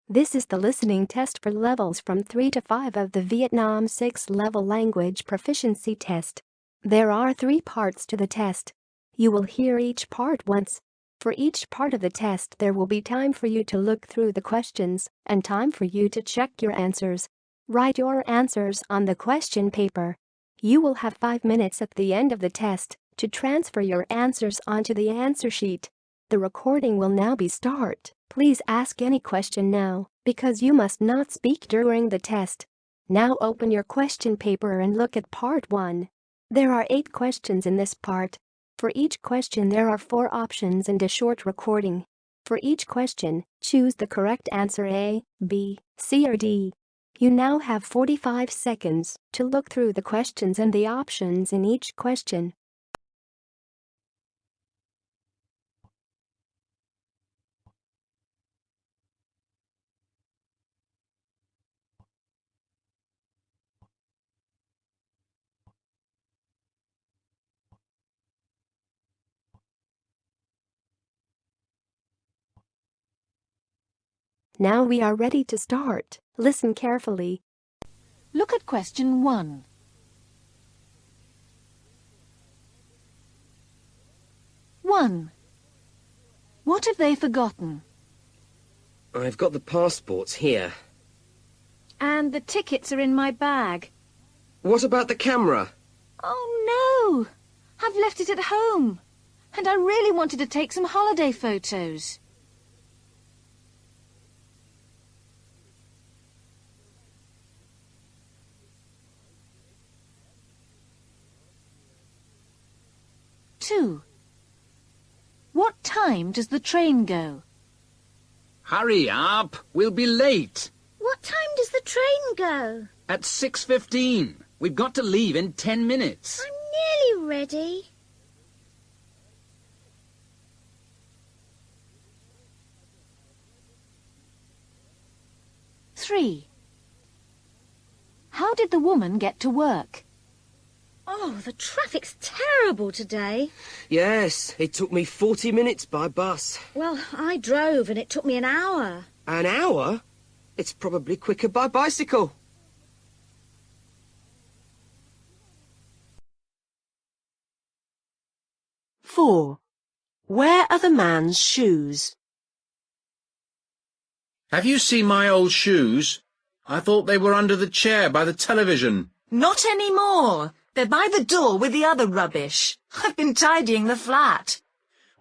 This is the listening test for levels from 3 to 5 of the Vietnam 6-level language proficiency test. There are 3 parts to the test. You will hear each part once. For each part of the test there will be time for you to look through the questions and time for you to check your answers. Write your answers on the question paper. You will have 5 minutes at the end of the test to transfer your answers onto the answer sheet. The recording will now be start. Please ask any question now, because you must not speak during the test. Now open your question paper and look at part 1. There are 8 questions in this part. For each question there are 4 options and a short recording. For each question, choose the correct answer A, B, C or D. You now have 45 seconds to look through the questions and the options in each question. Now we are ready to start. Listen carefully. Look at question 1. What have they forgotten? I've got the passports here. And the tickets are in my bag. What about the camera? Oh no! I've left it at home. And I really wanted to take some holiday photos. What time does the train go? Hurry up, we'll be late. What time does the train go? At 6:15. We've got to leave in 10 minutes. I'm nearly ready. How did the woman get to work? Oh, the traffic's terrible today. Yes, it took me 40 minutes by bus. Well, I drove and it took me an hour. An hour? It's probably quicker by bicycle. Where are the man's shoes? Have you seen my old shoes? I thought they were under the chair by the television. Not anymore. They're by the door with the other rubbish. I've been tidying the flat.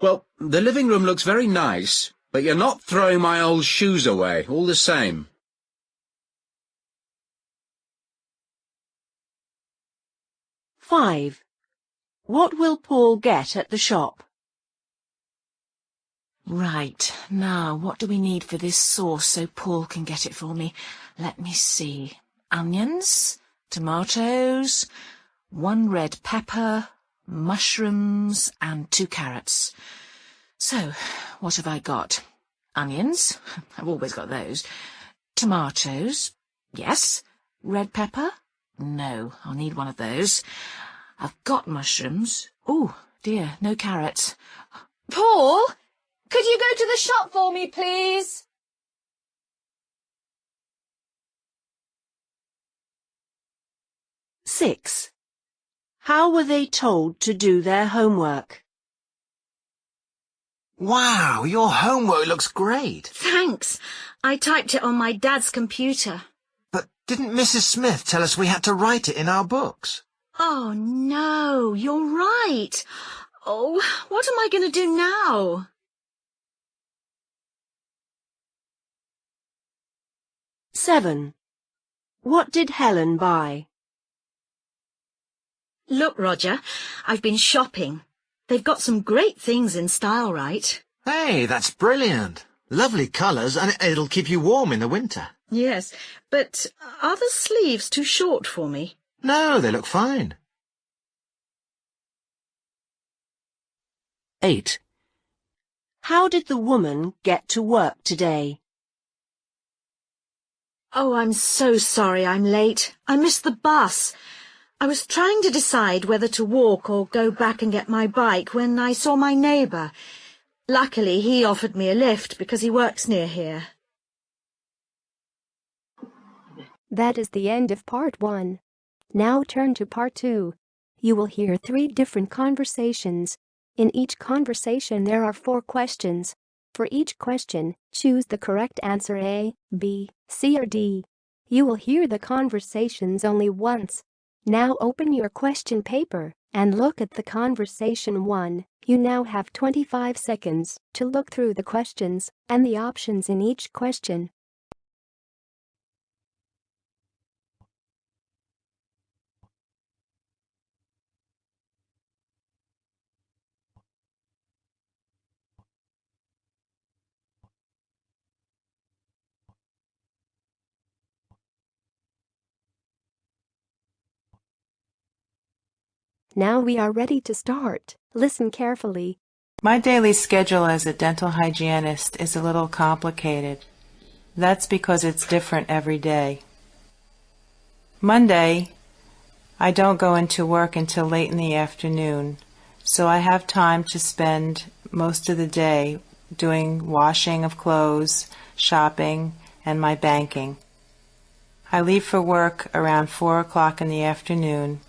Well, the living room looks very nice, but you're not throwing my old shoes away, all the same. 5. What will Paul get at the shop? Right, now what do we need for this sauce so Paul can get it for me? Let me see. Onions, tomatoes, 1 red pepper, mushrooms and 2 carrots. So, what have I got? Onions, I've always got those. Tomatoes, yes. Red pepper? No, I'll need one of those. I've got mushrooms. Oh, dear, no carrots. Paul, could you go to the shop for me, please? 6. How were they told to do their homework? Wow, your homework looks great. Thanks. I typed it on my dad's computer. But didn't Mrs. Smith tell us we had to write it in our books? Oh, no, you're right. Oh, what am I going to do now? 7. What did Helen buy? Look, Roger, I've been shopping. They've got some great things in Style-Rite. Hey, that's brilliant. Lovely colours, and it'll keep you warm in the winter. Yes, but are the sleeves too short for me? No, they look fine. 8. How did the woman get to work today? Oh, I'm so sorry I'm late. I missed the bus. I was trying to decide whether to walk or go back and get my bike when I saw my neighbour. Luckily, he offered me a lift because he works near here. That is the end of part 1. Now turn to part 2. You will hear 3 different conversations. In each conversation there are 4 questions. For each question, choose the correct answer A, B, C or D. You will hear the conversations only once. Now open your question paper and look at the conversation 1. You now have 25 seconds to look through the questions and the options in each question. Now we are ready to start. Listen carefully. My daily schedule as a dental hygienist is a little complicated. That's because it's different every day. Monday, I don't go into work until late in the afternoon, so I have time to spend most of the day doing washing of clothes, shopping, and my banking. I leave for work around 4 o'clock in the afternoon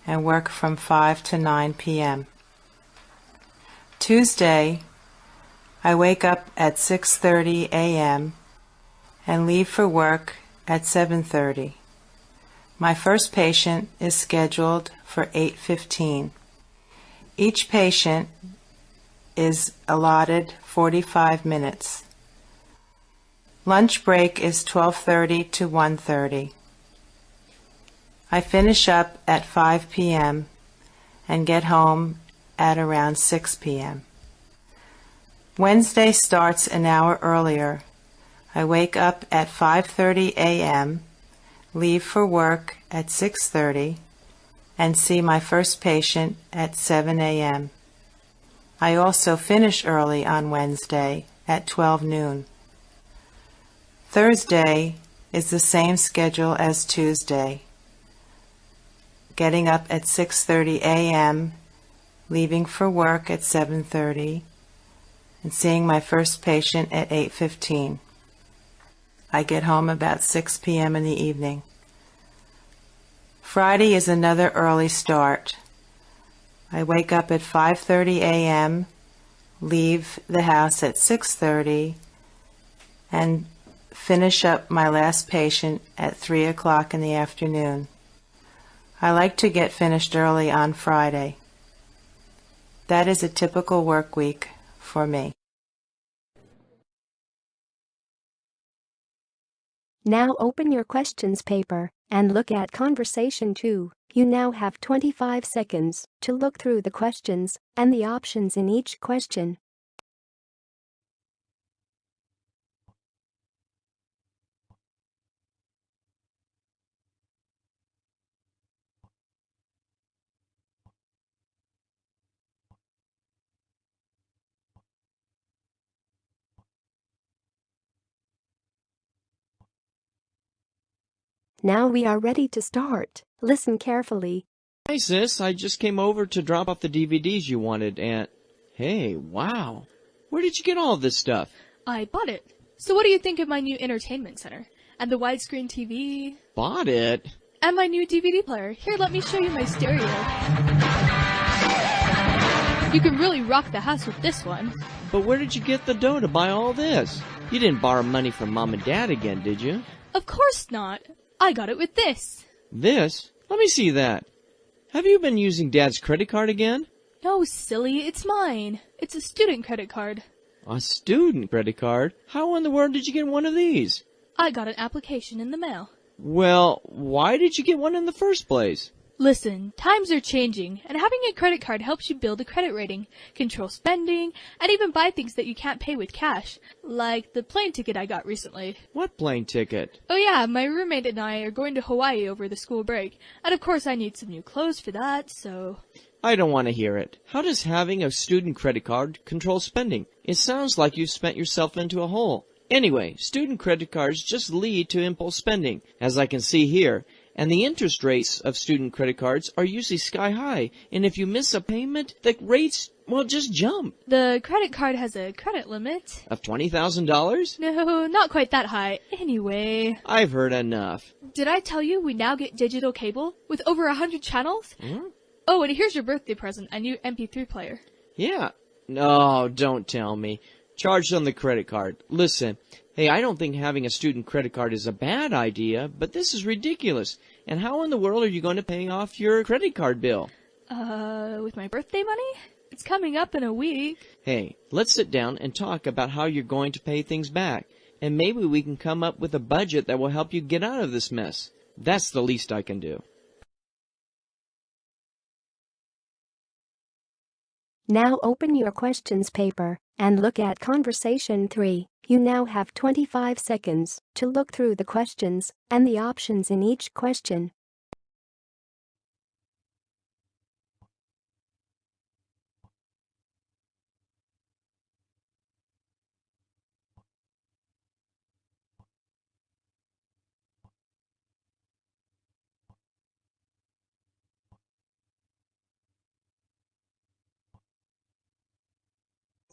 and work from 5 to 9 p.m. Tuesday, I wake up at 6:30 a.m. and leave for work at 7:30. My first patient is scheduled for 8:15. Each patient is allotted 45 minutes. Lunch break is 12:30 to 1:30. I finish up at 5 p.m. and get home at around 6 p.m. Wednesday starts an hour earlier. I wake up at 5:30 a.m., leave for work at 6:30, and see my first patient at 7 a.m. I also finish early on Wednesday at 12 noon. Thursday is the same schedule as Tuesday. Getting up at 6:30 a.m., leaving for work at 7:30, and seeing my first patient at 8:15. I get home about 6 p.m. in the evening. Friday is another early start. I wake up at 5:30 a.m., leave the house at 6:30, and finish up my last patient at 3 o'clock in the afternoon. I like to get finished early on Friday. That is a typical work week for me. Now open your questions paper and look at conversation 2. You now have 25 seconds to look through the questions and the options in each question. Now we are ready to start. Listen carefully. Hi, sis. I just came over to drop off the DVDs you wanted, and... Hey, wow. Where did you get all of this stuff? I bought it. So what do you think of my new entertainment center? And the widescreen TV? Bought it? And my new DVD player. Here, let me show you my stereo. You can really rock the house with this one. But where did you get the dough to buy all this? You didn't borrow money from Mom and Dad again, did you? Of course not. I got it with this. This? Let me see that. Have you been using Dad's credit card again? No, silly, it's mine. It's a student credit card. A student credit card? How in the world did you get one of these? I got an application in the mail. Well, why did you get one in the first place? Listen, times are changing, and having a credit card helps you build a credit rating, control spending, and even buy things that you can't pay with cash, like the plane ticket I got recently. What plane ticket? Oh yeah, my roommate and I are going to Hawaii over the school break, and of course I need some new clothes for that, so... I don't want to hear it. How does having a student credit card control spending? It sounds like you've spent yourself into a hole. Anyway, student credit cards just lead to impulse spending, as I can see here. And the interest rates of student credit cards are usually sky high. And if you miss a payment, the rates, well, just jump. The credit card has a credit limit. Of $20,000? No, not quite that high. Anyway. I've heard enough. Did I tell you we now get digital cable with over 100 channels? Hmm? Oh, and here's your birthday present, a new MP3 player. Yeah. No, don't tell me. Charged on the credit card. Listen, hey, I don't think having a student credit card is a bad idea, but this is ridiculous. And how in the world are you going to pay off your credit card bill? With my birthday money? It's coming up in a week. Hey, let's sit down and talk about how you're going to pay things back. And maybe we can come up with a budget that will help you get out of this mess. That's the least I can do. Now open your questions paper and look at Conversation 3. You now have 25 seconds to look through the questions and the options in each question.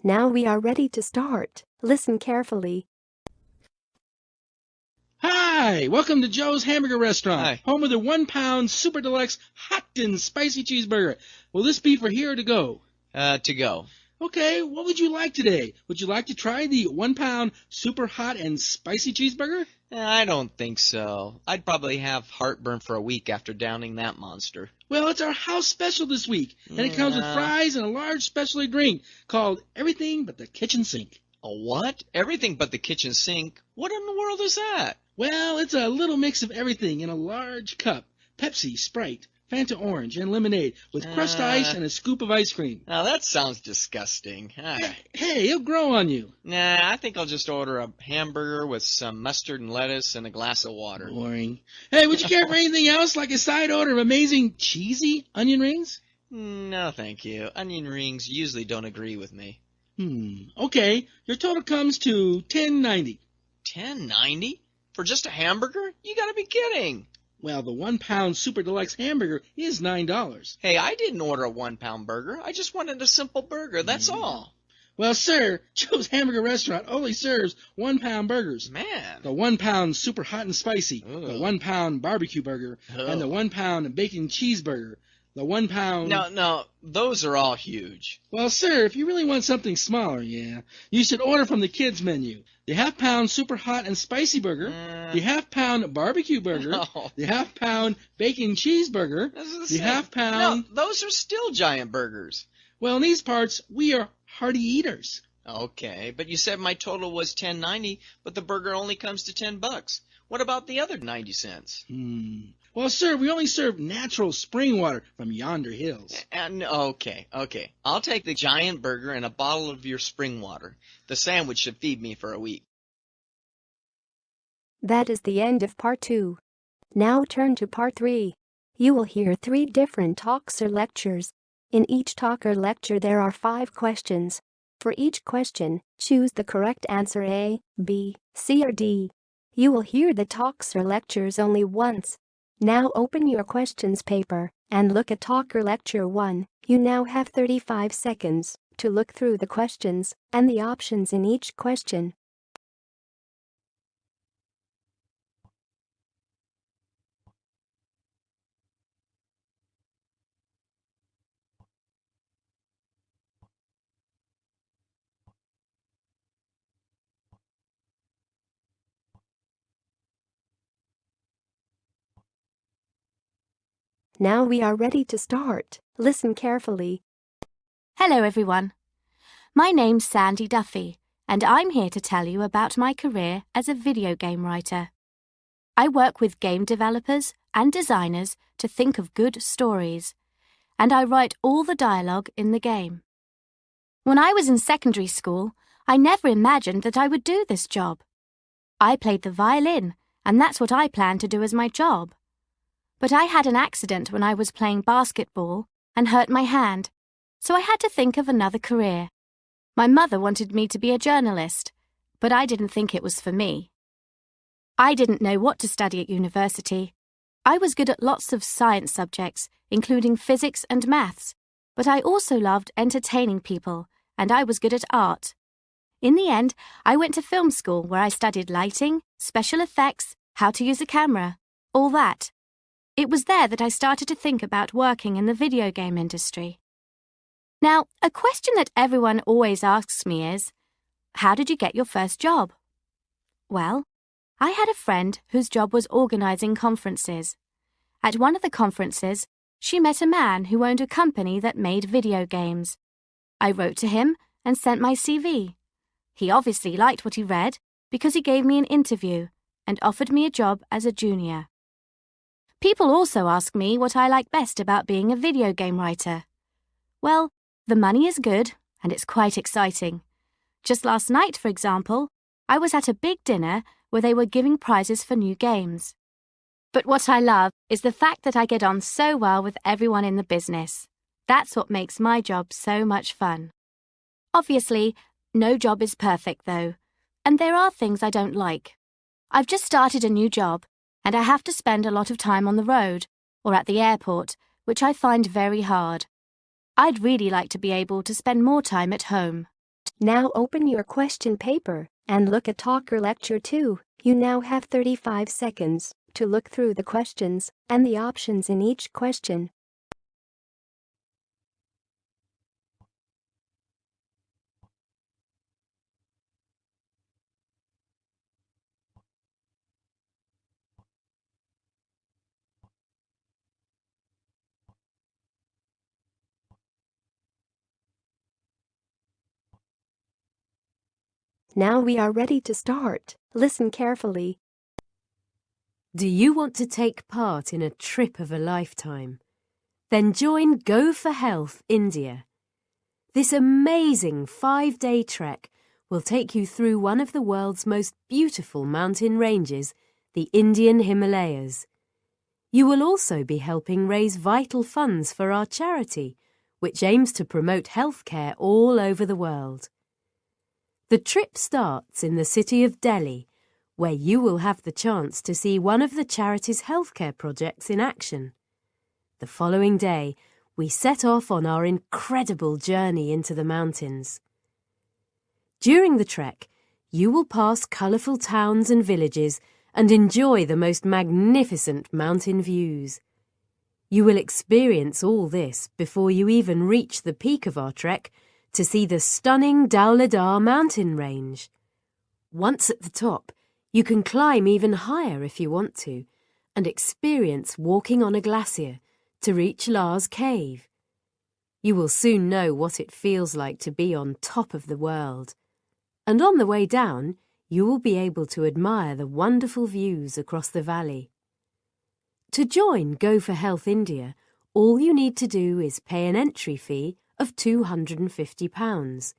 Now we are ready to start. Listen carefully. Hi, welcome to Joe's Hamburger Restaurant, home of the 1 pound super deluxe hot and spicy cheeseburger. Will this be for here or to go? To go. Okay, what would you like today? Would you like to try the 1 pound super hot and spicy cheeseburger? I don't think so. I'd probably have heartburn for a week after downing that monster. Well, it's our house special this week, and it comes with fries and a large specialty drink called Everything But the Kitchen Sink. A what? Everything but the kitchen sink? What in the world is that? Well, it's a little mix of everything in a large cup. Pepsi, Sprite, Fanta Orange, and lemonade with crushed ice and a scoop of ice cream. Now that sounds disgusting. Hey, it'll grow on you. Nah, I think I'll just order a hamburger with some mustard and lettuce and a glass of water. Boring. Hey, would you care for anything else, like a side order of amazing cheesy onion rings? No, thank you. Onion rings usually don't agree with me. Okay, your total comes to $10.90. $10.90? For just a hamburger? You gotta be kidding. Well, the 1 pound super deluxe hamburger is $9. Hey, I didn't order a 1 pound burger. I just wanted a simple burger, that's all. Well, sir, Joe's Hamburger Restaurant only serves 1 pound burgers. Man. The 1 pound super hot and spicy, the 1 pound barbecue burger, and the 1 pound bacon cheeseburger. The 1 pound... No, those are all huge. Well, sir, if you really want something smaller, you should order from the kids' menu. The half-pound super hot and spicy burger, the half-pound barbecue burger, the half-pound bacon cheeseburger, the half-pound... No, those are still giant burgers. Well, in these parts, we are hearty eaters. Okay, but you said my total was $10.90, but the burger only comes to $10. What about the other 90 cents? Well, sir, we only serve natural spring water from yonder hills. Okay. I'll take the giant burger and a bottle of your spring water. The sandwich should feed me for a week. That is the end of part 2. Now turn to part 3. You will hear 3 different talks or lectures. In each talk or lecture there are 5 questions. For each question, choose the correct answer A, B, C or D. You will hear the talks or lectures only once. Now open your questions paper and look at talk or lecture 1. You now have 35 seconds to look through the questions and the options in each question. Now we are ready to start. Listen carefully. Hello everyone. My name's Sandy Duffy, and I'm here to tell you about my career as a video game writer. I work with game developers and designers to think of good stories, and I write all the dialogue in the game. When I was in secondary school, I never imagined that I would do this job. I played the violin, and that's what I planned to do as my job. But I had an accident when I was playing basketball and hurt my hand, so I had to think of another career. My mother wanted me to be a journalist, but I didn't think it was for me. I didn't know what to study at university, I was good at lots of science subjects, including physics and maths, but I also loved entertaining people, and I was good at art. In the end, I went to film school where I studied lighting, special effects, how to use a camera, all that. It was there that I started to think about working in the video game industry. Now, a question that everyone always asks me is, how did you get your first job? Well, I had a friend whose job was organising conferences. At one of the conferences, she met a man who owned a company that made video games. I wrote to him and sent my CV. He obviously liked what he read because he gave me an interview and offered me a job as a junior. People also ask me what I like best about being a video game writer. Well, the money is good and it's quite exciting. Just last night, for example, I was at a big dinner where they were giving prizes for new games. But what I love is the fact that I get on so well with everyone in the business. That's what makes my job so much fun. Obviously, no job is perfect though, and there are things I don't like. I've just started a new job, and I have to spend a lot of time on the road or at the airport, which I find very hard. I'd really like to be able to spend more time at home. Now open your question paper and look at Talker Lecture 2. You now have 35 seconds to look through the questions and the options in each question. Now we are ready to start. Listen carefully. Do you want to take part in a trip of a lifetime? Then join Go for Health India. This amazing 5-day trek will take you through one of the world's most beautiful mountain ranges, the Indian Himalayas. You will also be helping raise vital funds for our charity, which aims to promote healthcare all over the world. The trip starts in the city of Delhi, where you will have the chance to see one of the charity's healthcare projects in action. The following day, we set off on our incredible journey into the mountains. During the trek, you will pass colourful towns and villages and enjoy the most magnificent mountain views. You will experience all this before you even reach the peak of our trek to see the stunning Dhauladhar mountain range. Once at the top, you can climb even higher if you want to, and experience walking on a glacier to reach Lars Cave. You will soon know what it feels like to be on top of the world. And on the way down, you will be able to admire the wonderful views across the valley. To join Go for Health India, all you need to do is pay an entry fee of £250.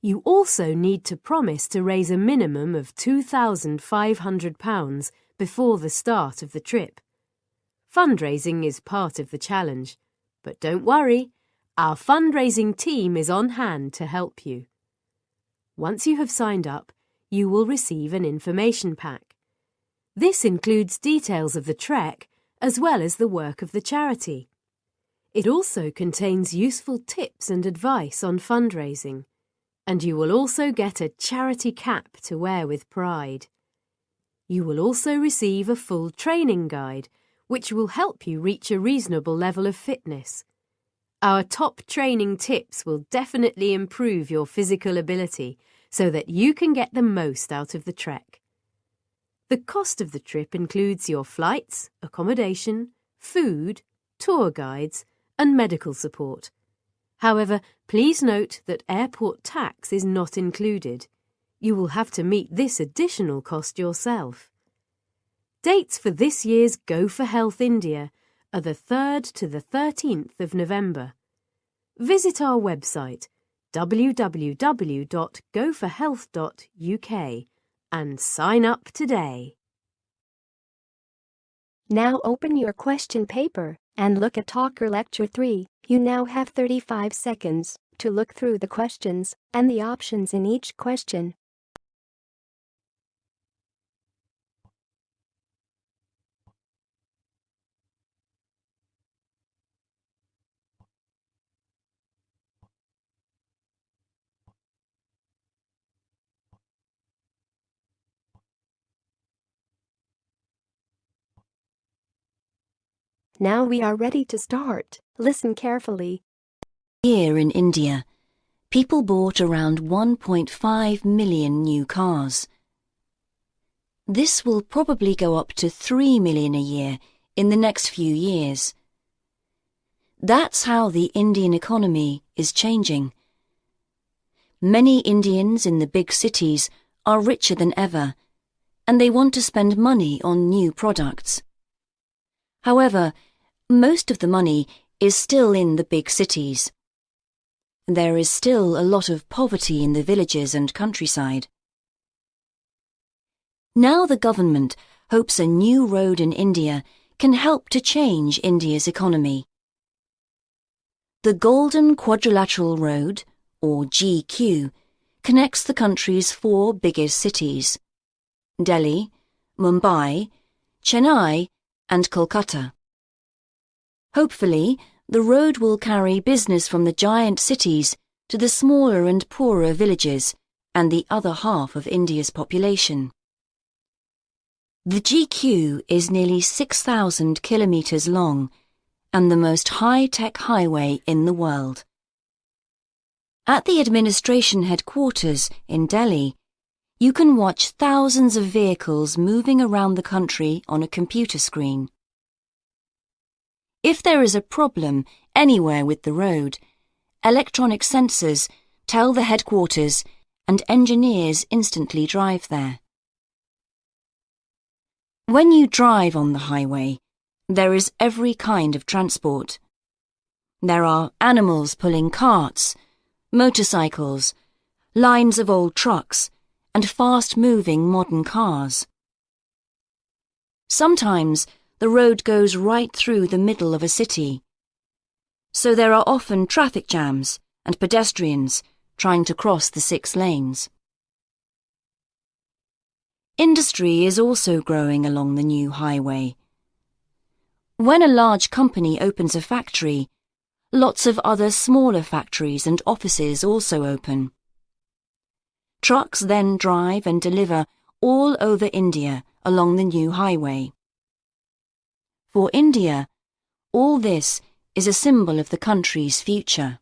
You also need to promise to raise a minimum of £2,500 before the start of the trip. Fundraising is part of the challenge, but don't worry, our fundraising team is on hand to help you. Once you have signed up, you will receive an information pack. This includes details of the trek as well as the work of the charity. It also contains useful tips and advice on fundraising, and you will also get a charity cap to wear with pride. You will also receive a full training guide, which will help you reach a reasonable level of fitness. Our top training tips will definitely improve your physical ability so that you can get the most out of the trek. The cost of the trip includes your flights, accommodation, food, tour guides, and medical support. However, please note that airport tax is not included. You will have to meet this additional cost yourself. Dates for this year's Go for Health India are the 3rd to the 13th of November. Visit our website www.goforhealth.uk and sign up today. Now open your question paper and look at Talker Lecture 3. You now have 35 seconds to look through the questions and the options in each question. Now we are ready to start. Listen carefully. Here in India, people bought around 1.5 million new cars. This will probably go up to 3 million a year in the next few years. That's how the Indian economy is changing. Many Indians in the big cities are richer than ever, and they want to spend money on new products. However, most of the money is still in the big cities. There is still a lot of poverty in the villages and countryside. Now the government hopes a new road in India can help to change India's economy. The Golden Quadrilateral Road, or GQ, connects the country's 4 biggest cities: Delhi, Mumbai, Chennai, and Kolkata. Hopefully, the road will carry business from the giant cities to the smaller and poorer villages and the other half of India's population. The GQ is nearly 6,000 kilometres long and the most high-tech highway in the world. At the administration headquarters in Delhi, you can watch thousands of vehicles moving around the country on a computer screen. If there is a problem anywhere with the road, electronic sensors tell the headquarters and engineers instantly drive there. When you drive on the highway, there is every kind of transport. There are animals pulling carts, motorcycles, lines of old trucks, and fast-moving modern cars. Sometimes the road goes right through the middle of a city, so there are often traffic jams and pedestrians trying to cross the 6 lanes. Industry is also growing along the new highway. When a large company opens a factory, lots of other smaller factories and offices also open. Trucks then drive and deliver all over India along the new highway. For India, all this is a symbol of the country's future.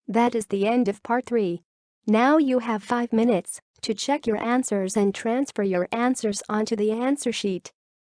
That is the end of part 3. Now you have 5 minutes to check your answers and transfer your answers onto the answer sheet.